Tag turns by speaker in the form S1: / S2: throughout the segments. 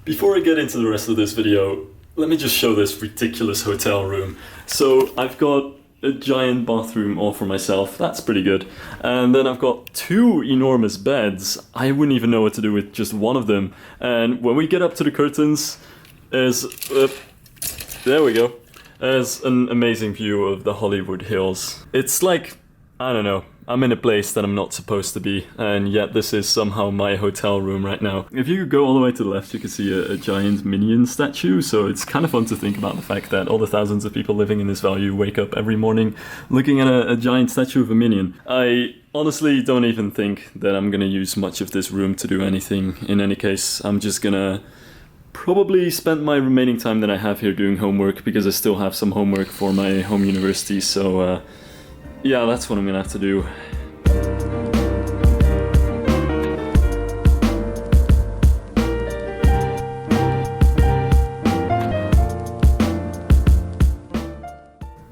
S1: Before I get into the rest of this video, let me just show this ridiculous hotel room. So I've got a giant bathroom all for myself, that's pretty good. And then I've got two enormous beds. I wouldn't even know what to do with just one of them. And when we get up to the curtains, there's there we go. There's an amazing view of the Hollywood Hills. It's like, I don't know, I'm in a place that I'm not supposed to be, and yet this is somehow my hotel room right now. If you go all the way to the left, you can see a giant Minion statue, so it's kind of fun to think about the fact that all the thousands of people living in this valley wake up every morning looking at a giant statue of a Minion. I honestly don't even think that I'm gonna use much of this room to do anything. In any case, I'm just gonna probably spend my remaining time that I have here doing homework, because I still have some homework for my home university, so yeah, that's what I'm gonna have to do.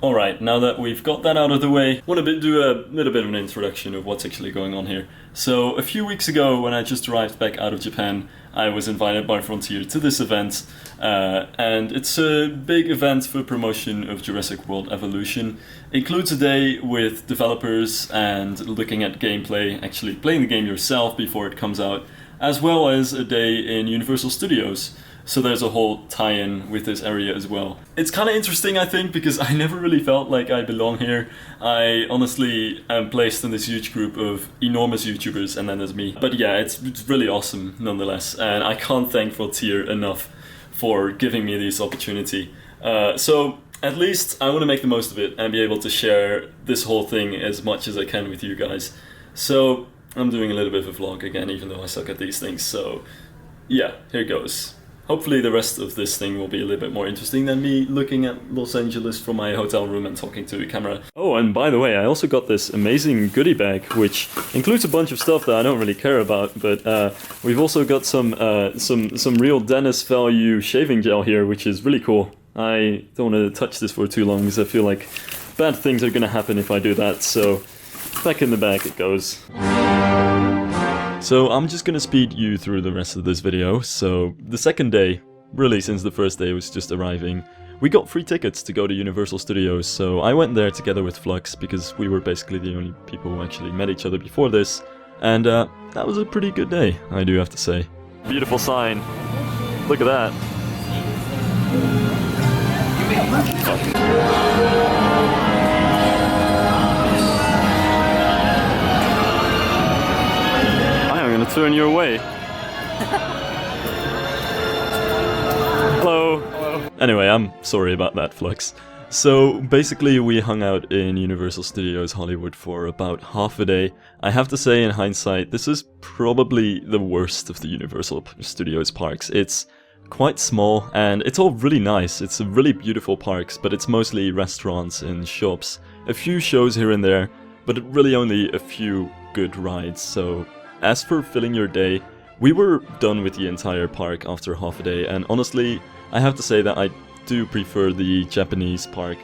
S1: Alright, now that we've got that out of the way, I want to do a little bit of an introduction of what's actually going on here. So, a few weeks ago, when I just arrived back out of Japan, I was invited by Frontier to this event, and it's a big event for promotion of Jurassic World Evolution. It includes a day with developers and looking at gameplay, actually playing the game yourself before it comes out, as well as a day in Universal Studios. So there's a whole tie-in with this area as well. It's kind of interesting, I think, because I never really felt like I belong here. I honestly am placed in this huge group of enormous YouTubers, and then there's me. But yeah, it's really awesome nonetheless, and I can't thank Frontier enough for giving me this opportunity. So at least I want to make the most of it and be able to share this whole thing as much as I can with you guys. So I'm doing a little bit of a vlog again, even though I suck at these things. So yeah, here goes. Hopefully the rest of this thing will be a little bit more interesting than me looking at Los Angeles from my hotel room and talking to a camera. Oh, and by the way, I also got this amazing goodie bag, which includes a bunch of stuff that I don't really care about, but we've also got some real dentist value shaving gel here, which is really cool. I don't want to touch this for too long because I feel like bad things are going to happen if I do that, so back in the bag it goes. So I'm just gonna speed you through the rest of this video. So the second day, really since the first day was just arriving, we got free tickets to go to Universal Studios, so I went there together with Flux because we were basically the only people who actually met each other before this, and that was a pretty good day, I do have to say. Beautiful sign. Look at that. Turn your way. Hello. Hello. Anyway, I'm sorry about that, Flux. So basically we hung out in Universal Studios Hollywood for about half a day. I have to say, in hindsight, this is probably the worst of the Universal Studios parks. It's quite small and it's all really nice. It's a really beautiful parks, but it's mostly restaurants and shops. A few shows here and there, but really only a few good rides, so as for filling your day, we were done with the entire park after half a day, and honestly, I have to say that I do prefer the Japanese park.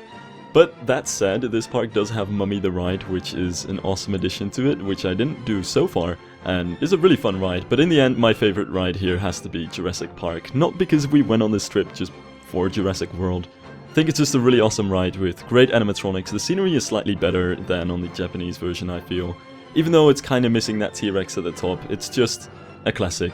S1: But that said, this park does have Mummy the Ride, which is an awesome addition to it, which I didn't do so far, and is a really fun ride. But in the end, my favorite ride here has to be Jurassic Park, not because we went on this trip just for Jurassic World. I think it's just a really awesome ride with great animatronics. The scenery is slightly better than on the Japanese version, I feel. Even though it's kind of missing that T-Rex at the top, it's just a classic.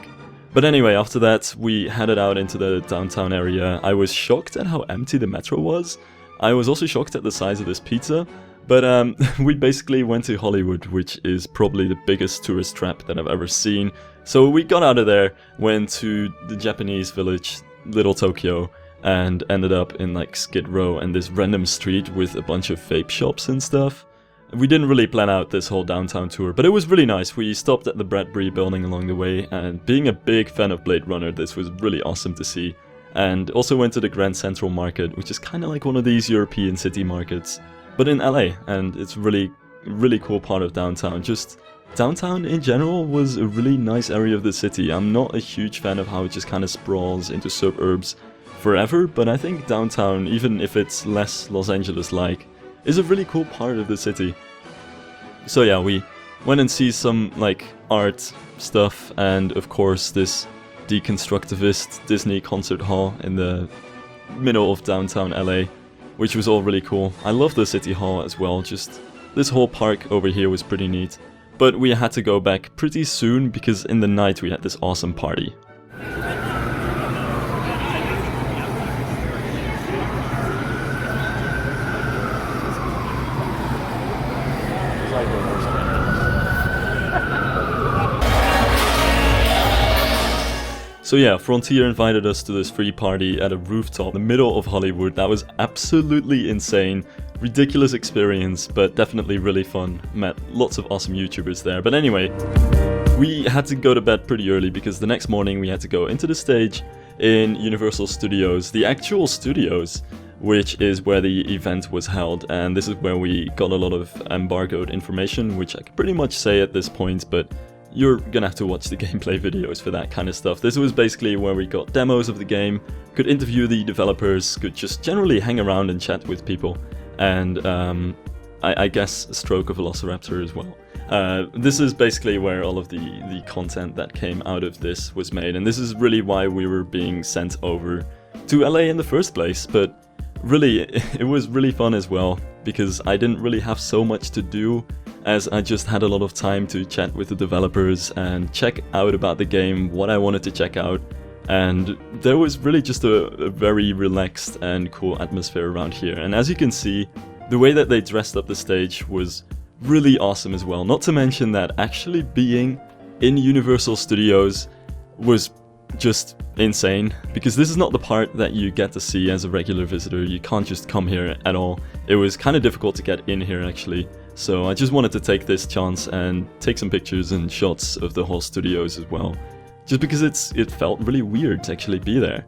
S1: But anyway, after that, we headed out into the downtown area. I was shocked at how empty the metro was. I was also shocked at the size of this pizza. But we basically went to Hollywood, which is probably the biggest tourist trap that I've ever seen. So we got out of there, went to the Japanese village, Little Tokyo, and ended up in like Skid Row and this random street with a bunch of vape shops and stuff. We didn't really plan out this whole downtown tour, but it was really nice. We stopped at the Bradbury building along the way, and being a big fan of Blade Runner, this was really awesome to see. And also went to the Grand Central Market, which is kind of like one of these European city markets, but in LA, and it's really cool part of downtown. Just downtown in general was a really nice area of the city. I'm not a huge fan of how it just kind of sprawls into suburbs forever, but I think downtown, even if it's less Los Angeles-like, is a really cool part of the city. So yeah, we went and see some like art stuff, and of course this deconstructivist Disney concert hall in the middle of downtown LA, which was all really cool. I love the city hall as well, just this whole park over here was pretty neat. But we had to go back pretty soon because in the night we had this awesome party. So yeah, Frontier invited us to this free party at a rooftop in the middle of Hollywood. That was absolutely insane. Ridiculous experience, but definitely really fun. Met lots of awesome YouTubers there. But anyway, we had to go to bed pretty early because the next morning we had to go into the stage in Universal Studios, the actual studios, which is where the event was held. And this is where we got a lot of embargoed information, which I can pretty much say at this point, but you're gonna have to watch the gameplay videos for that kind of stuff. This was basically where we got demos of the game, could interview the developers, could just generally hang around and chat with people, and I guess stroke a Velociraptor as well. This is basically where all of the content that came out of this was made, and this is really why we were being sent over to LA in the first place. But really, it was really fun as well, because I didn't really have so much to do, as I just had a lot of time to chat with the developers and check out about the game, what I wanted to check out, and there was really just a very relaxed and cool atmosphere around here. And as you can see, the way that they dressed up the stage was really awesome as well. Not to mention that actually being in Universal Studios was just insane, because this is not the part that you get to see as a regular visitor. You can't just come here at all. It was kind of difficult to get in here actually. So I just wanted to take this chance and take some pictures and shots of the whole studios as well, just because it felt really weird to actually be there.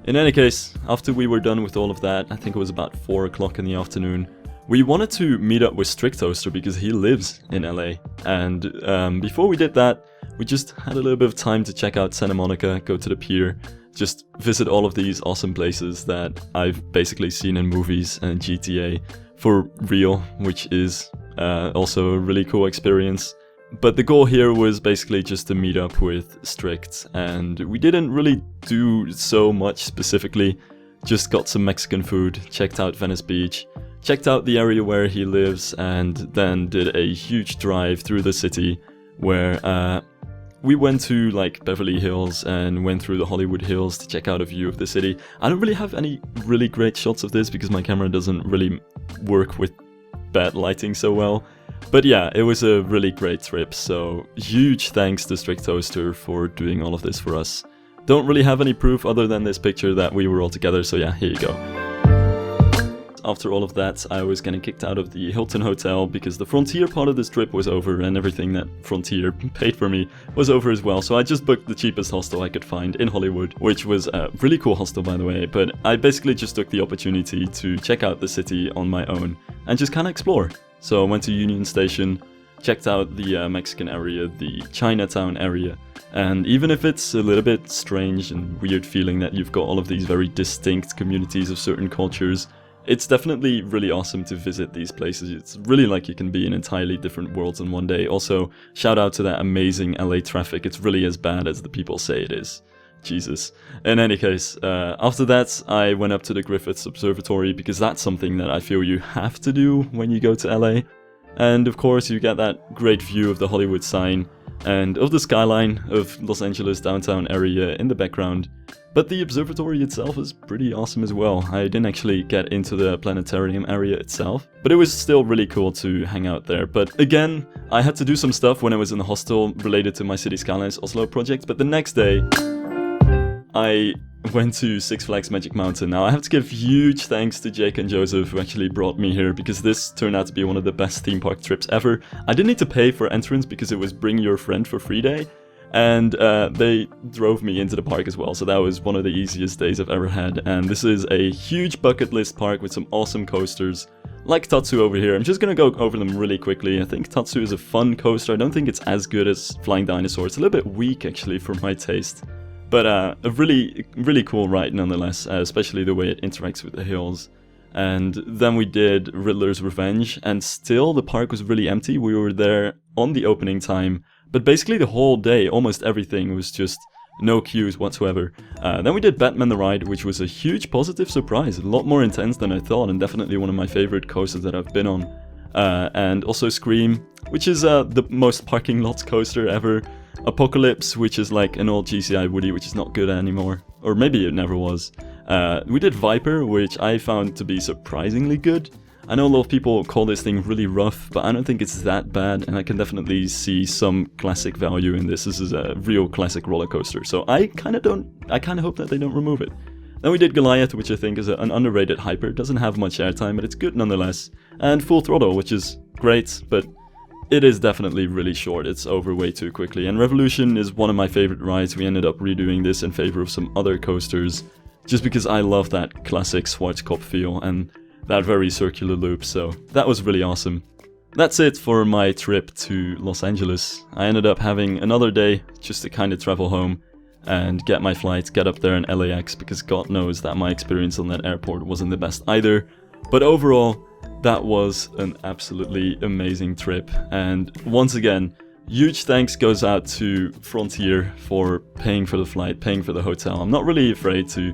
S1: In any case, after we were done with all of that, I think it was about 4 o'clock in the afternoon, we wanted to meet up with Strictoaster because he lives in LA. And before we did that, we just had a little bit of time to check out Santa Monica, go to the pier, just visit all of these awesome places that I've basically seen in movies and GTA for real, which is also a really cool experience. But the goal here was basically just to meet up with Strict, and we didn't really do so much specifically, just got some Mexican food, checked out Venice Beach, checked out the area where he lives, and then did a huge drive through the city where we went to like Beverly Hills and went through the Hollywood Hills to check out a view of the city. I don't really have any really great shots of this because my camera doesn't really work with bad lighting so well. But yeah, it was a really great trip, so huge thanks to Strictoaster for doing all of this for us. Don't really have any proof other than this picture that we were all together, so yeah, here you go. After all of that, I was getting kicked out of the Hilton Hotel because the Frontier part of this trip was over and everything that Frontier paid for me was over as well. So I just booked the cheapest hostel I could find in Hollywood, which was a really cool hostel by the way, but I basically just took the opportunity to check out the city on my own and just kind of explore. So I went to Union Station, checked out the Mexican area, the Chinatown area, and even if it's a little bit strange and weird feeling that you've got all of these very distinct communities of certain cultures, it's definitely really awesome to visit these places. It's really like you can be in entirely different worlds in one day. Also, shout out to that amazing LA traffic. It's really as bad as the people say it is. Jesus. In any case, after that, I went up to the Griffith Observatory because that's something that I feel you have to do when you go to LA. And of course, you get that great view of the Hollywood sign and of the skyline of Los Angeles downtown area in the background. But the observatory itself is pretty awesome as well. I didn't actually get into the planetarium area itself, but it was still really cool to hang out there. But again, I had to do some stuff when I was in the hostel related to my City Skylines Oslo project, but the next day I went to Six Flags Magic Mountain. Now I have to give huge thanks to Jake and Joseph who actually brought me here because this turned out to be one of the best theme park trips ever. I didn't need to pay for entrance because it was bring your friend for free day. And they drove me into the park as well, so that was one of the easiest days I've ever had. And this is a huge bucket list park with some awesome coasters, like Tatsu over here. I'm just gonna go over them really quickly. I think Tatsu is a fun coaster. I don't think it's as good as Flying Dinosaur. It's a little bit weak actually for my taste, but a really cool ride nonetheless, especially the way it interacts with the hills. And then we did Riddler's Revenge, and still the park was really empty. We were there on the opening time, but basically the whole day, almost everything was just no queues whatsoever. Then we did Batman the Ride, which was a huge positive surprise, a lot more intense than I thought, and definitely one of my favorite coasters that I've been on. And also Scream, which is the most parking lots coaster ever. Apocalypse, which is like an old GCI Woody, which is not good anymore, or maybe it never was. We did Viper, which I found to be surprisingly good. I know a lot of people call this thing really rough, but I don't think it's that bad, and I can definitely see some classic value in this. This is a real classic roller coaster, so I kind of hope that they don't remove it. Then we did Goliath, which I think is an underrated hyper. It doesn't have much airtime, but it's good nonetheless. And Full Throttle, which is great, but it is definitely really short. It's over way too quickly. And Revolution is one of my favorite rides. We ended up redoing this in favor of some other coasters, just because I love that classic Schwarzkopf feel and that very circular loop, so that was really awesome. That's it for my trip to Los Angeles. I ended up having another day just to kind of travel home and get my flights, get up there in LAX, because God knows that my experience on that airport wasn't the best either. But overall, that was an absolutely amazing trip, and once again, huge thanks goes out to Frontier for paying for the flight, paying for the hotel. I'm not really afraid to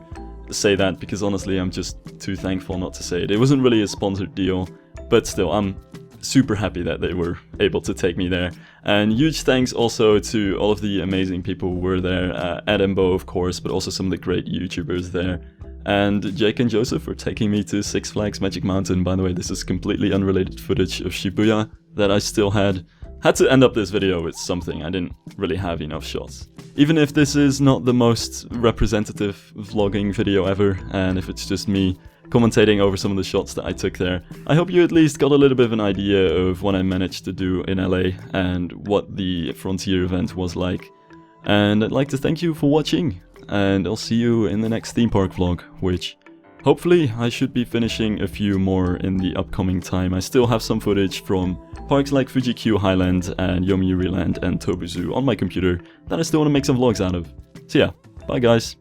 S1: say that, because honestly I'm just too thankful not to say it. It wasn't really a sponsored deal, but still, I'm super happy that they were able to take me there. And huge thanks also to all of the amazing people who were there, Edinburgh of course, but also some of the great YouTubers there. And Jake and Joseph for taking me to Six Flags Magic Mountain. By the way, this is completely unrelated footage of Shibuya that I still had to end up this video with something. I didn't really have enough shots. Even if this is not the most representative vlogging video ever, and if it's just me commentating over some of the shots that I took there, I hope you at least got a little bit of an idea of what I managed to do in LA and what the Frontier event was like. And I'd like to thank you for watching, and I'll see you in the next theme park vlog, which hopefully I should be finishing a few more in the upcoming time. I still have some footage from parks like Fuji-Q Highland and Yomiuri Land and Tobu Zoo on my computer that I still want to make some vlogs out of. So yeah, bye guys.